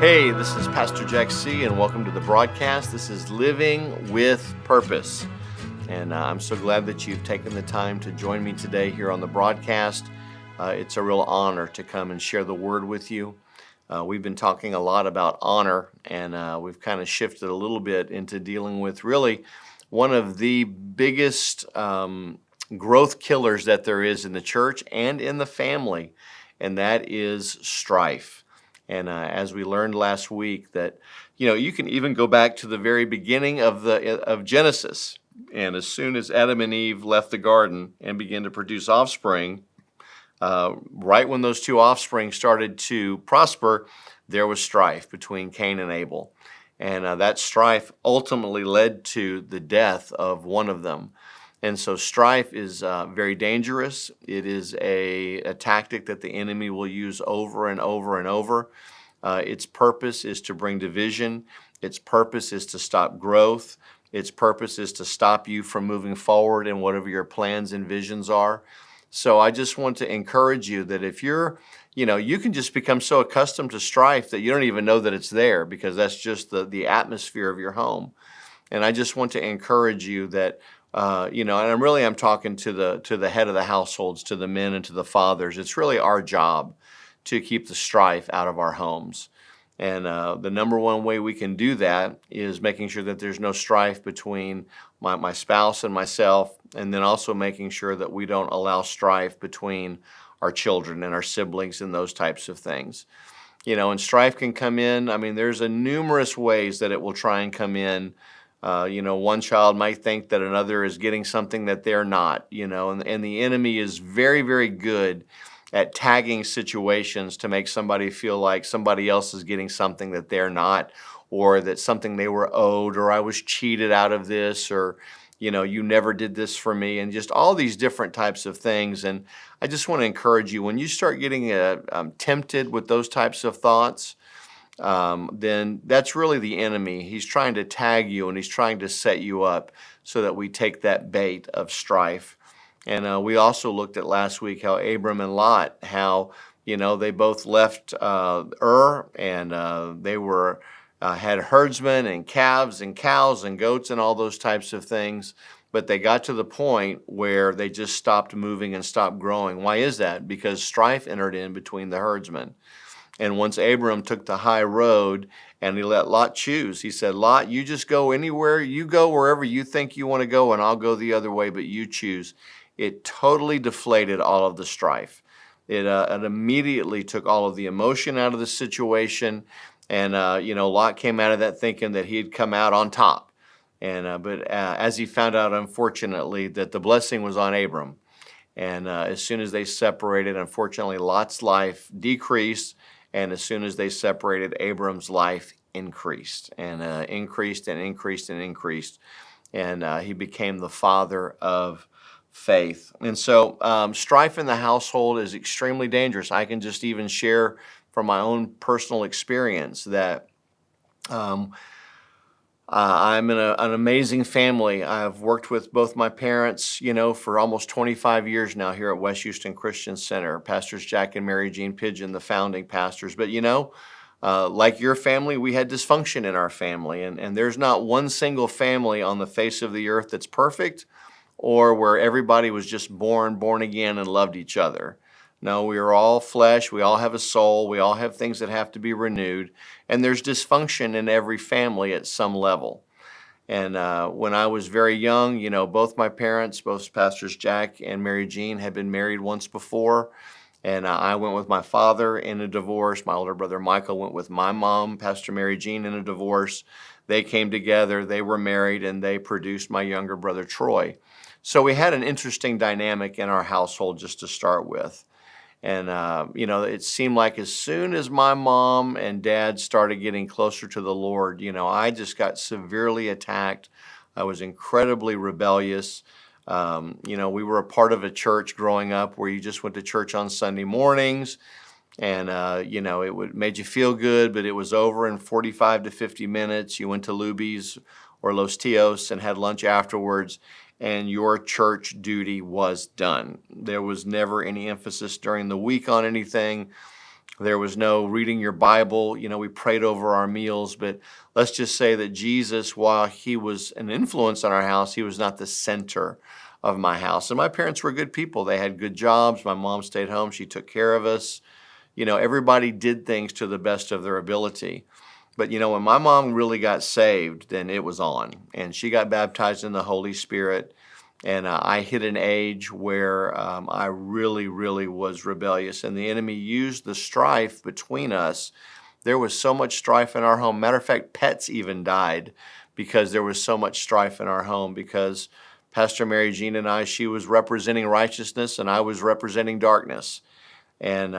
Hey, this is Pastor Jack C., and welcome to the broadcast. This is Living with Purpose. And I'm so glad that you've taken the time to join me today here on the broadcast. It's a real honor to come and share the word with you. We've been talking a lot about honor, and we've kind of shifted a little bit into dealing with really one of the biggest growth killers that there is in the church and in the family, and that is strife. And as we learned last week, that you can even go back to the very beginning of Genesis, and as soon as Adam and Eve left the garden and began to produce offspring, right when those two offspring started to prosper, there was strife between Cain and Abel, and that strife ultimately led to the death of one of them. And so strife is very dangerous. It is a tactic that the enemy will use over and over and over. Its purpose is to bring division. Its purpose is to stop growth. Its purpose is to stop you from moving forward in whatever your plans and visions are. So I just want to encourage you that if you can just become so accustomed to strife that you don't even know that it's there, because that's just the atmosphere of your home. And I just want to encourage you that and I'm talking to the head of the households, to the men and to the fathers. It's really our job to keep the strife out of our homes. And the number one way we can do that is making sure that there's no strife between my spouse and myself, and then also making sure that we don't allow strife between our children and our siblings and those types of things. And strife can come in. I mean, there's numerous ways that it will try and come in. One child might think that another is getting something that they're not, and the enemy is very, very good at tagging situations to make somebody feel like somebody else is getting something that they're not, or that something they were owed, or I was cheated out of this, or, you never did this for me, and just all these different types of things. And I just want to encourage you, when you start getting tempted with those types of thoughts, then that's really the enemy. He's trying to tag you, and he's trying to set you up so that we take that bait of strife. And we also looked at last week how Abram and Lot, how they both left Ur, and they were had herdsmen and calves and cows and goats and all those types of things. But they got to the point where they just stopped moving and stopped growing. Why is that? Because strife entered in between the herdsmen. And once Abram took the high road and he let Lot choose, he said, Lot, you just go anywhere, you go wherever you think you want to go, and I'll go the other way, but you choose. It totally deflated all of the strife. It immediately took all of the emotion out of the situation. And, Lot came out of that thinking that he had come out on top. But as he found out, unfortunately, that the blessing was on Abram. And as soon as they separated, unfortunately, Lot's life decreased. And as soon as they separated, Abram's life increased and increased and increased and increased. And he became the father of faith. And so strife in the household is extremely dangerous. I can just even share from my own personal experience that I'm in an amazing family. I've worked with both my parents, for almost 25 years now here at West Houston Christian Center. Pastors Jack and Mary Jean Pigeon, the founding pastors. But, like your family, we had dysfunction in our family. And there's not one single family on the face of the earth that's perfect, or where everybody was just born again and loved each other. No, we are all flesh. We all have a soul. We all have things that have to be renewed. And there's dysfunction in every family at some level. And when I was very young, both my parents, both Pastors Jack and Mary Jean, had been married once before. And I went with my father in a divorce. My older brother Michael went with my mom, Pastor Mary Jean, in a divorce. They came together, they were married, and they produced my younger brother Troy. So we had an interesting dynamic in our household just to start with. And, it seemed like as soon as my mom and dad started getting closer to the Lord, I just got severely attacked. I was incredibly rebellious. We were a part of a church growing up where you just went to church on Sunday mornings, and, it made you feel good, but it was over in 45 to 50 minutes. You went to Luby's or Los Tios and had lunch afterwards, and your church duty was done. There was never any emphasis during the week on anything. There was no reading your Bible. We prayed over our meals, but let's just say that Jesus, while he was an influence on our house, he was not the center of my house. And my parents were good people. They had good jobs. My mom stayed home. She took care of us. Everybody did things to the best of their ability. But when my mom really got saved, then it was on. And she got baptized in the Holy Spirit. And I hit an age where I really, really was rebellious. And the enemy used the strife between us. There was so much strife in our home. Matter of fact, pets even died because there was so much strife in our home, because Pastor Mary Jean and I, she was representing righteousness and I was representing darkness. And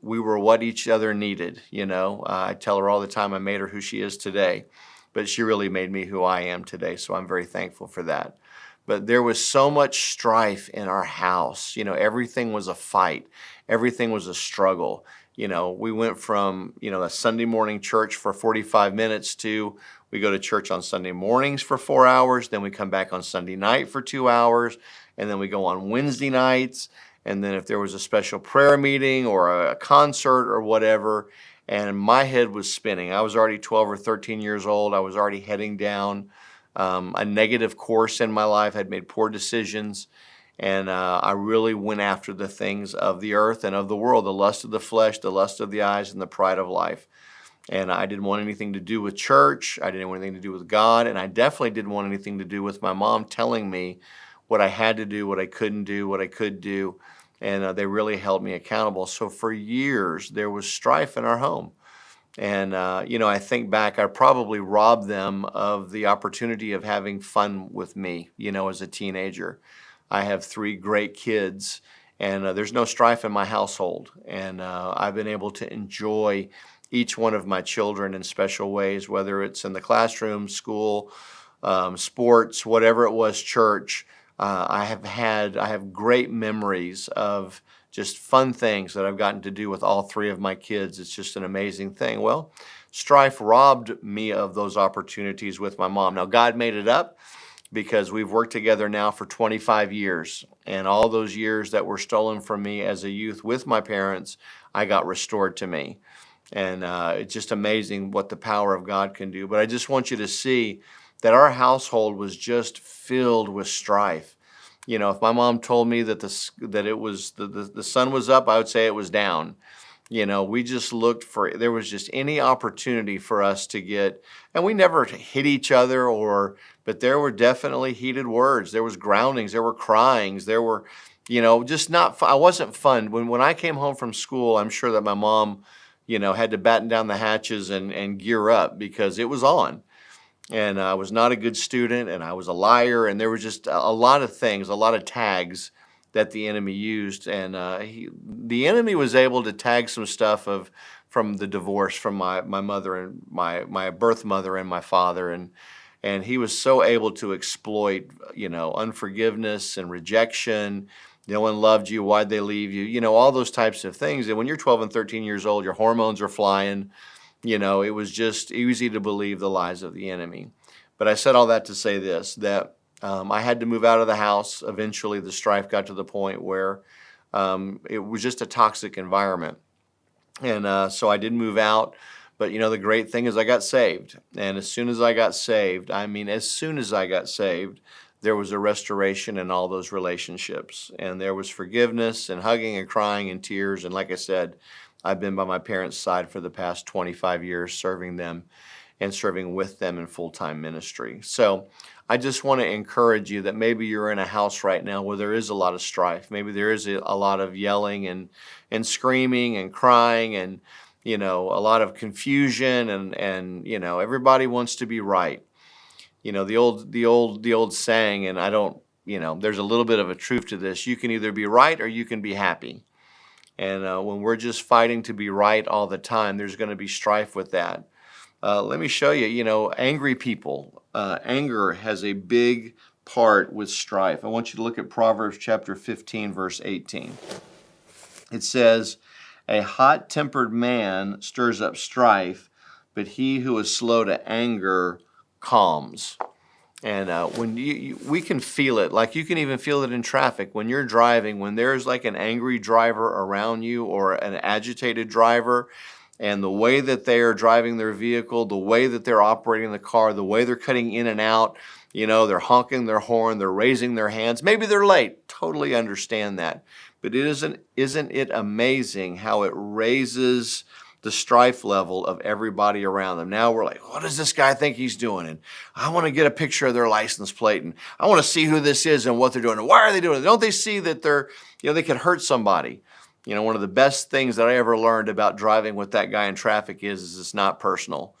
we were what each other needed. I tell her all the time I made her who she is today, but she really made me who I am today. So I'm very thankful for that. But there was so much strife in our house. Everything was a fight. Everything was a struggle. We went from, a Sunday morning church for 45 minutes to we go to church on Sunday mornings for 4 hours. Then we come back on Sunday night for 2 hours. And then we go on Wednesday nights. And then if there was a special prayer meeting or a concert or whatever, and my head was spinning. I was already 12 or 13 years old. I was already heading down a negative course in my life, had made poor decisions, and I really went after the things of the earth and of the world, the lust of the flesh, the lust of the eyes, and the pride of life. And I didn't want anything to do with church. I didn't want anything to do with God, and I definitely didn't want anything to do with my mom telling me what I had to do, what I couldn't do, what I could do, and they really held me accountable. So for years, there was strife in our home. And, I think back, I probably robbed them of the opportunity of having fun with me, as a teenager. I have 3 great kids, and there's no strife in my household. And I've been able to enjoy each one of my children in special ways, whether it's in the classroom, school, sports, whatever it was, church. I have great memories of just fun things that I've gotten to do with all 3 of my kids. It's just an amazing thing. Well, strife robbed me of those opportunities with my mom. Now, God made it up because we've worked together now for 25 years. And all those years that were stolen from me as a youth with my parents, I got restored to me. And it's just amazing what the power of God can do. But I just want you to see that our household was just filled with strife. If my mom told me that the sun was up, I would say it was down. We just looked for, there was just any opportunity for us to get, and we never hit each other but there were definitely heated words. There was groundings, there were cryings, there were, just not, I wasn't fun. When I came home from school, I'm sure that my mom, had to batten down the hatches and gear up because it was on. And I was not a good student, and I was a liar, and there was just a lot of things, a lot of tags that the enemy used. And the enemy was able to tag some stuff from the divorce from my mother and my birth mother and my father, and he was so able to exploit unforgiveness and rejection. No one loved you. Why'd they leave you? All those types of things. And when you're 12 and 13 years old, your hormones are flying. It was just easy to believe the lies of the enemy. But I said all that to say this, that I had to move out of the house. Eventually, the strife got to the point where it was just a toxic environment. And so I did move out. But, the great thing is I got saved. And as soon as I got saved, there was a restoration in all those relationships. And there was forgiveness and hugging and crying and tears. And like I said, I've been by my parents' side for the past 25 years, serving them and serving with them in full-time ministry. So I just want to encourage you that maybe you're in a house right now where there is a lot of strife. Maybe there is a lot of yelling and screaming and crying and, a lot of confusion and everybody wants to be right. The old saying, and I don't, there's a little bit of a truth to this. You can either be right or you can be happy. And when we're just fighting to be right all the time, there's going to be strife with that. Let me show you, angry people. Anger has a big part with strife. I want you to look at Proverbs chapter 15, verse 18. It says, "A hot-tempered man stirs up strife, but he who is slow to anger calms." And when we can feel it, like you can even feel it in traffic when you're driving, when there's like an angry driver around you or an agitated driver, and the way that they are driving their vehicle, the way that they're operating the car, the way they're cutting in and out, they're honking their horn, they're raising their hands. Maybe they're late. Totally understand that. But isn't it amazing how it raises the strife level of everybody around them? Now we're like, what does this guy think he's doing? And I want to get a picture of their license plate, and I want to see who this is and what they're doing. And why are they doing it? Don't they see that they could hurt somebody? One of the best things that I ever learned about driving with that guy in traffic is it's not personal.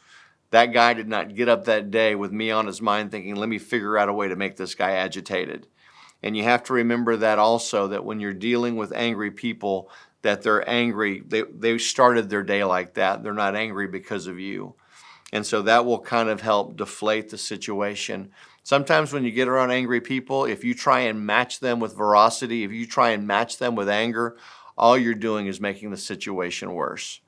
That guy did not get up that day with me on his mind thinking, let me figure out a way to make this guy agitated. And you have to remember that also, that when you're dealing with angry people, that they're angry. They started their day like that. They're not angry because of you. And so that will kind of help deflate the situation. Sometimes when you get around angry people, if you try and match them with veracity, if you try and match them with anger, all you're doing is making the situation worse.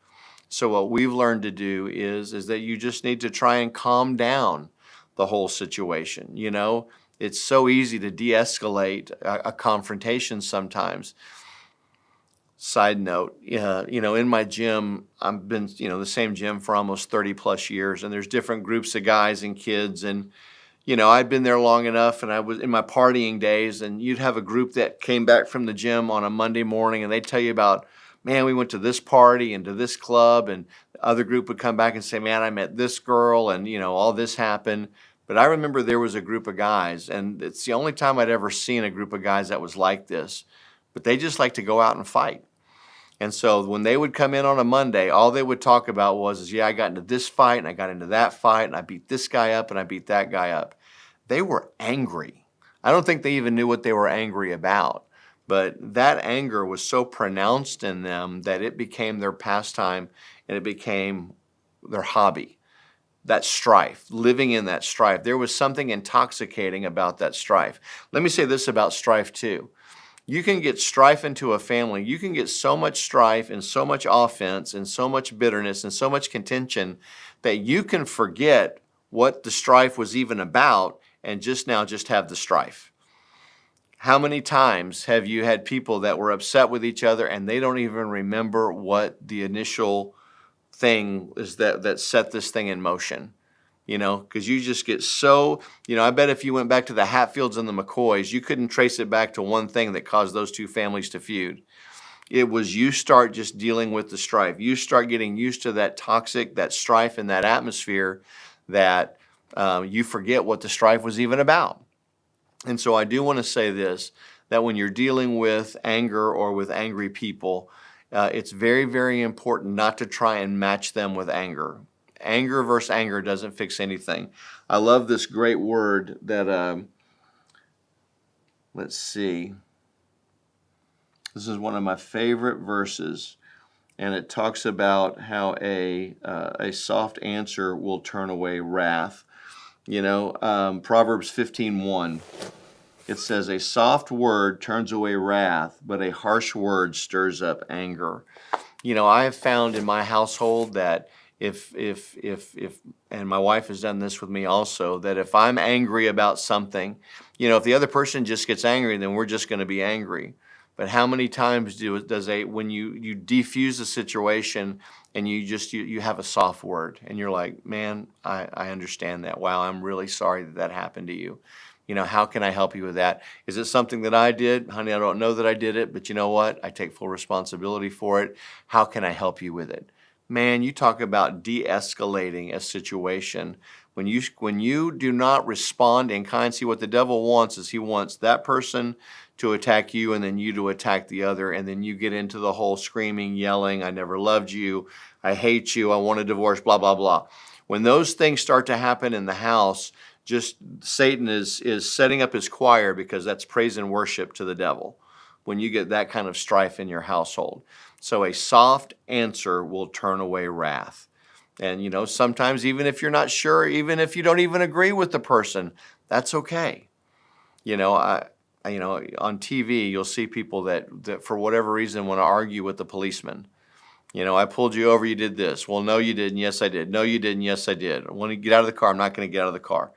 So what we've learned to do is that you just need to try and calm down the whole situation. It's so easy to de-escalate a confrontation sometimes. Side note, in my gym, I've been, the same gym for almost 30 plus years, and there's different groups of guys and kids, and I'd been there long enough, and I was in my partying days, and you'd have a group that came back from the gym on a Monday morning, and they'd tell you about, man, we went to this party and to this club, and the other group would come back and say, man, I met this girl, and all this happened. But I remember there was a group of guys, and it's the only time I'd ever seen a group of guys that was like this, but they just like to go out and fight. And so when they would come in on a Monday, all they would talk about was, yeah, I got into this fight and I got into that fight and I beat this guy up and I beat that guy up. They were angry. I don't think they even knew what they were angry about, but that anger was so pronounced in them that it became their pastime and it became their hobby. That strife, living in that strife. There was something intoxicating about that strife. Let me say this about strife too. You can get strife into a family. You can get so much strife and so much offense and so much bitterness and so much contention that you can forget what the strife was even about and just have the strife. How many times have you had people that were upset with each other and they don't even remember what the initial thing is that set this thing in motion? Because you just get so, I bet if you went back to the Hatfields and the McCoys, you couldn't trace it back to one thing that caused those two families to feud. It was you start just dealing with the strife. You start getting used to that strife and that atmosphere that you forget what the strife was even about. And so I do want to say this, that when you're dealing with anger or with angry people, it's very, very important not to try and match them with anger. Anger versus anger doesn't fix anything. I love this great word that, let's see. This is one of my favorite verses, and it talks about how a soft answer will turn away wrath. Proverbs 15:1. It says, a soft word turns away wrath, but a harsh word stirs up anger. I have found in my household that if and my wife has done this with me also, that if I'm angry about something, if the other person just gets angry, then we're just going to be angry. But how many times when you defuse a situation and you have a soft word and you're like, man, I understand that. Wow, I'm really sorry that happened to you. How can I help you with that? Is it something that I did? Honey, I don't know that I did it, but you know what? I take full responsibility for it. How can I help you with it? Man, you talk about de-escalating a situation. When you do not respond in kind, see what the devil wants is he wants that person to attack you and then you to attack the other, and then you get into the whole screaming, yelling, I never loved you, I hate you, I want a divorce, blah, blah, blah. When those things start to happen in the house, just Satan is setting up his choir, because that's praise and worship to the devil when you get that kind of strife in your household. So a soft answer will turn away wrath. And sometimes even if you're not sure, even if you don't even agree with the person, that's okay. On TV you'll see people that for whatever reason want to argue with the policeman. I pulled you over, you did this. Well, no, you didn't. Yes, I did. No, you didn't. Yes, I did. I want to get out of the car. I'm not going to get out of the car.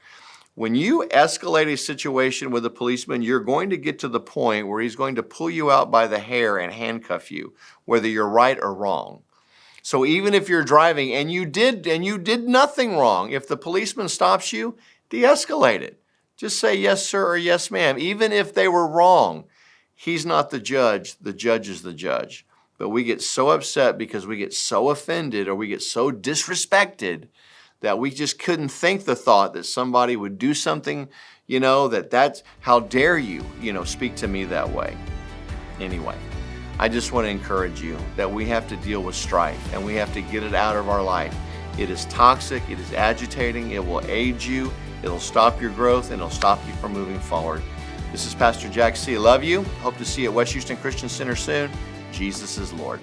When you escalate a situation with a policeman, you're going to get to the point where he's going to pull you out by the hair and handcuff you, whether you're right or wrong. So even if you're driving and you did nothing wrong, if the policeman stops you, de-escalate it. Just say yes, sir, or yes, ma'am. Even if they were wrong, he's not the judge is the judge. But we get so upset because we get so offended or we get so disrespected that we just couldn't think the thought that somebody would do something, that's how dare you, speak to me that way. Anyway, I just want to encourage you that we have to deal with strife and we have to get it out of our life. It is toxic, it is agitating, it will age you, it'll stop your growth, and it'll stop you from moving forward. This is Pastor Jack C. Love you. Hope to see you at West Houston Christian Center soon. Jesus is Lord.